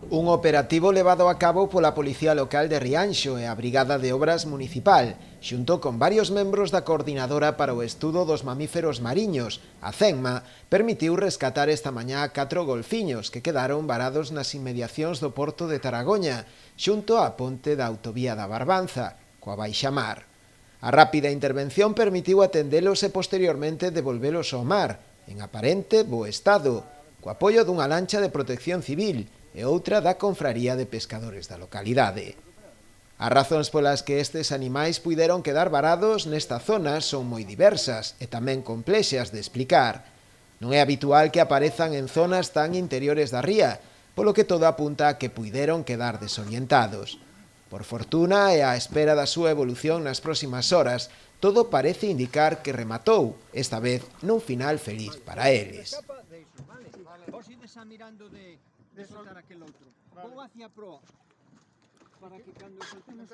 Un operativo levado a cabo pola Policía Local de Rianxo e a Brigada de Obras Municipal, xunto con varios membros da Coordinadora para o Estudo dos Mamíferos Mariños, a CENMA, permitiu rescatar esta mañá 4 golfiños que quedaron varados nas inmediacións do porto de Taragoña, xunto á ponte da autovía da Barbanza, coa baixamar. A rápida intervención permitiu atendelos e posteriormente devolvelos ao mar, en aparente bo estado, co apoio dunha lancha de protección civil e outra da Confraría de Pescadores da localidade. As razóns polas que estes animais puideron quedar varados nesta zona son moi diversas e tamén complexas de explicar. Non é habitual que aparezan en zonas tan interiores da ría, polo que todo apunta a que puideron quedar desorientados. Por fortuna e á espera da súa evolución nas próximas horas, todo parece indicar que rematou, esta vez nun final feliz para eles. Vos ides a mirando de soltar aquel outro. Vou hacia proa para que cando soltemos